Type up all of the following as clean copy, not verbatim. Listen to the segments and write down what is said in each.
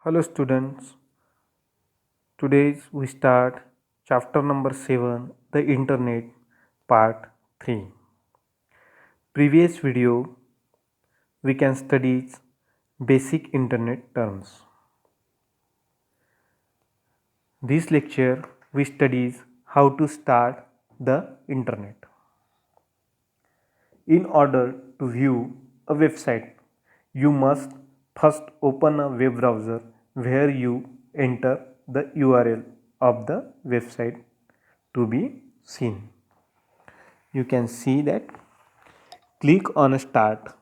Hello students, today we start chapter number 7, the internet, part 3. Previous video we can study basic internet terms. This lecture we studies how to start the internet. In order to view a website, you must first open a web browser where you enter the URL of the website to be seen. You can see that. Click on Start,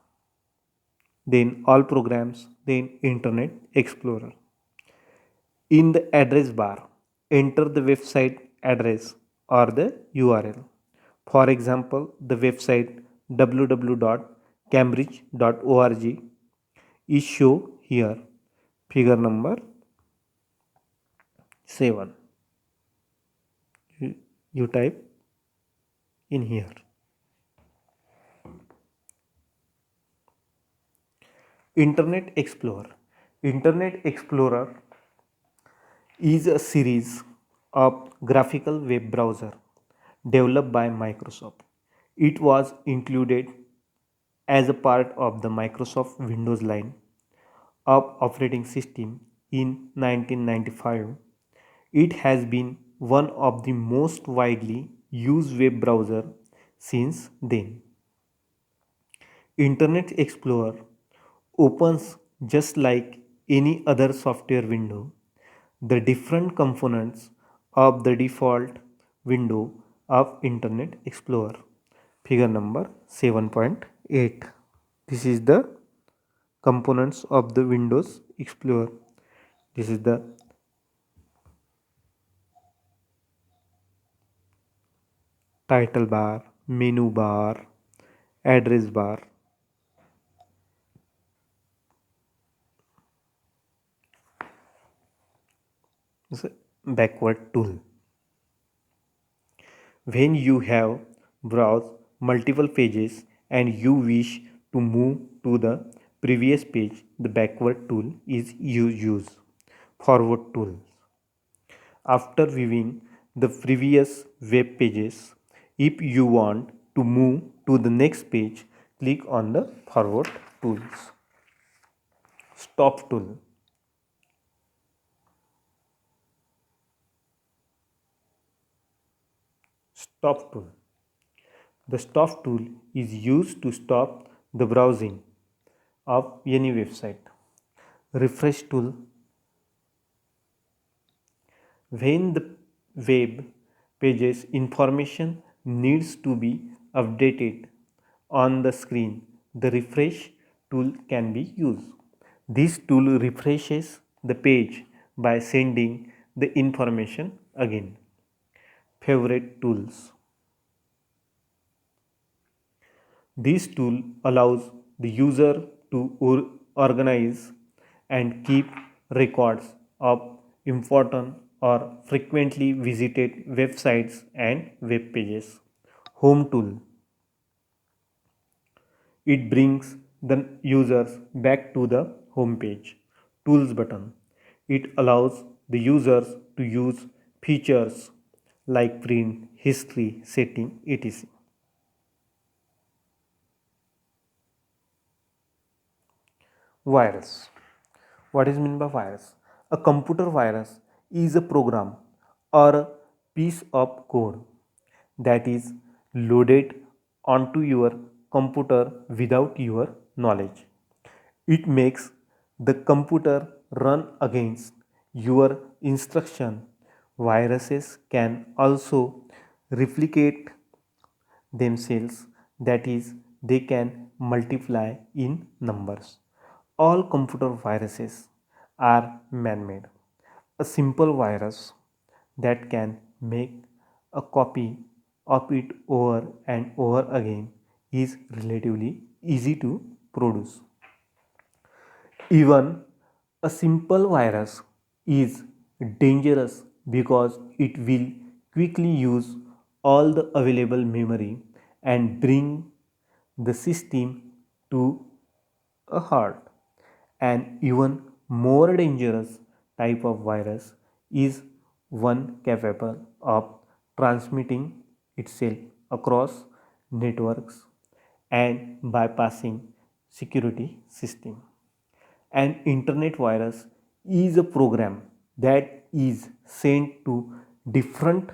then All Programs, then Internet Explorer. In the address bar, enter the website address or the URL. For example, the website www.cambridge.org is shown here, figure number 7. You type in here. Internet Explorer. Internet Explorer is a series of graphical web browser developed by Microsoft. It was included as a part of the Microsoft Windows line of operating system in 1995. It has been one of the most widely used web browser since then. Internet Explorer opens just like any other software window. The different components of the default window of Internet Explorer. Figure number 7.8. This is the components of the Windows Explorer. This is the title bar, menu bar, address bar. This is a backward tool. When you have browsed multiple pages and you wish to move to the previous page, the backward tool is used. Forward tool. After viewing the previous web pages, if you want to move to the next page, click on the forward tools. Stop tool. Stop tool. The stop tool is used to stop the browsing of any website. Refresh tool. When the web page's information needs to be updated on the screen, the refresh tool can be used. This tool refreshes the page by sending the information again. Favorite tools. This tool allows the user to organize and keep records of important or frequently visited websites and web pages. Home tool. It brings the users back to the home page. Tools button. It allows the users to use features like print, history, setting, etc. Virus. What is meant by virus? A computer virus is a program or a piece of code that is loaded onto your computer without your knowledge. It makes the computer run against your instruction. Viruses can also replicate themselves, that is, they can multiply in numbers. All computer viruses are man made. A simple virus that can make a copy of it over and over again is relatively easy to produce. Even a simple virus is dangerous because it will quickly use all the available memory and bring the system to a halt. And even More dangerous type of virus is one capable of transmitting itself across networks and bypassing security system. An internet virus is a program that is sent to different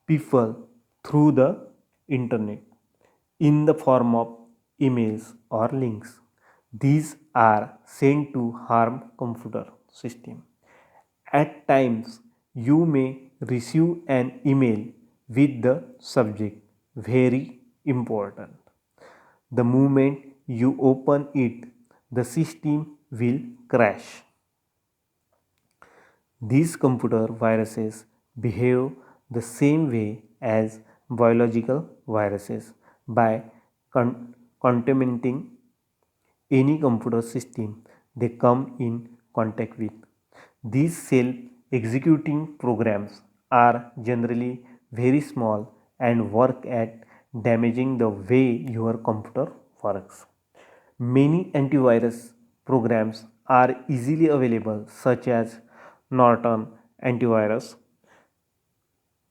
people through the internet in the form of emails or links. These are sent to harm computer system. At times, you may receive an email with the subject very important. The moment you open it, the system will crash. These computer viruses behave the same way as biological viruses by contaminating any computer system they come in contact with. These self executing programs are generally very small and work at damaging the way your computer works. Many antivirus programs are easily available, such as Norton Antivirus,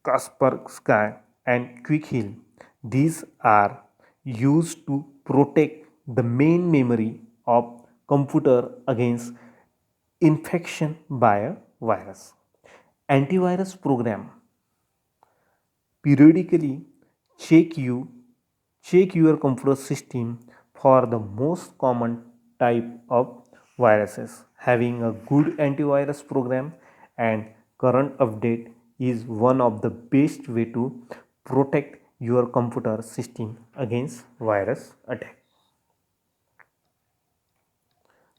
Kaspersky, and Quick These are used to protect the main memory of computer against infection by a virus. Antivirus program periodically check you check your computer system for the most common type of viruses. Having a good antivirus program and current update is one of the best way to protect your computer system against virus attack.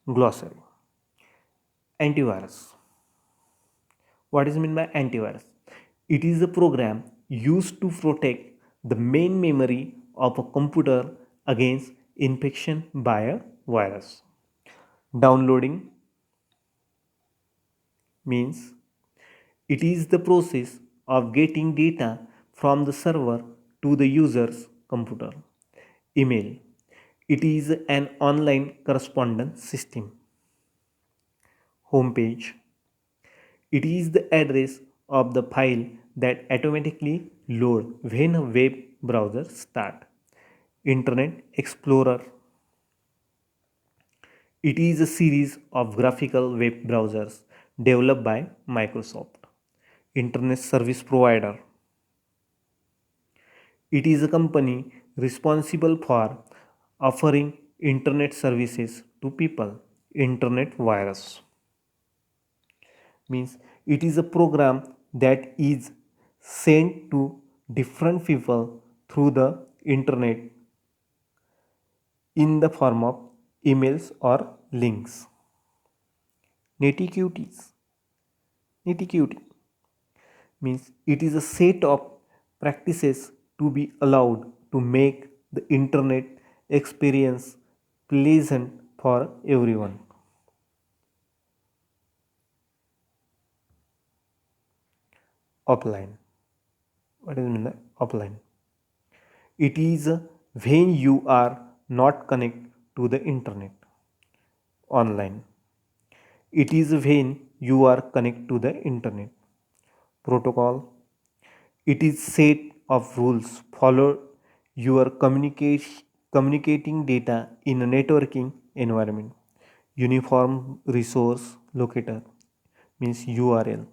Glossary. Antivirus. What is meant by antivirus? It is a program used to protect the main memory of a computer against infection by a virus. Downloading means it is the process of getting data from the server to the user's computer. Email. It is an online correspondence system. Homepage. It is the address of the file that automatically load when a web browser start. Internet Explorer. It is a series of graphical web browsers developed by Microsoft. Internet Service Provider. It is a company responsible for offering internet services to people. Internet virus means it is a program that is sent to different people through the internet in the form of emails or links. Nitty-gritty means it is a set of practices to be allowed to make the internet experience pleasant for everyone. Offline. What is mean by offline? It is when you are not connected to the internet. Online. It is when you are connected to the internet. Protocol. It is set of rules followed your communicating data in a networking environment. Uniform resource locator means URL.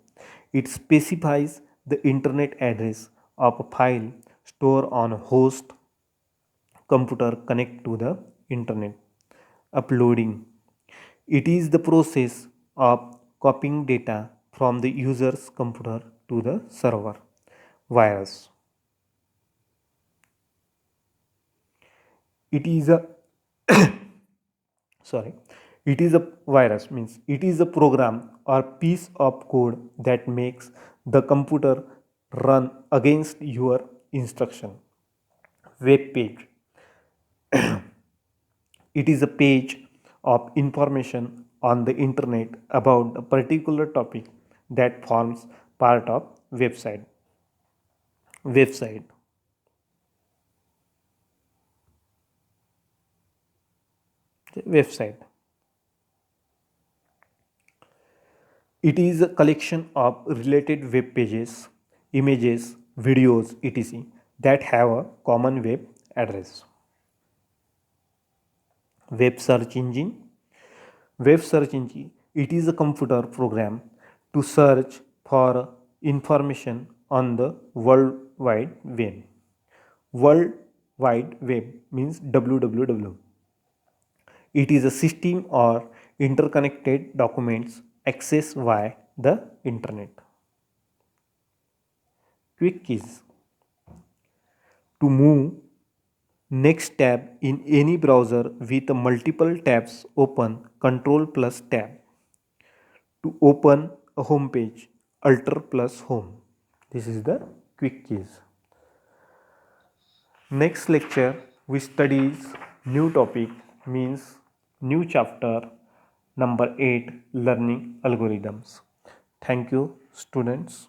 It specifies the internet address of a file stored on a host computer connect to the internet. Uploading. It is the process of copying data from the user's computer to the server. Virus. It is a sorry. It is a virus means it is a program or piece of code that makes the computer run against your instruction. Web page. It is a page of information on the internet about a particular topic that forms part of website. Website. Website. It is a collection of related web pages, images, videos, etc. that have a common web address. Web search engine. Web search engine. It is a computer program to search for information on the World Wide Web. World Wide Web means www. It is a system or interconnected documents accessed via the internet. Quick keys. To move next tab in any browser with multiple tabs open Control plus tab. To open a home page, Alt plus home. This is the quick keys. Next lecture we studies new topic means new chapter number 8 learning algorithms. Thank you students.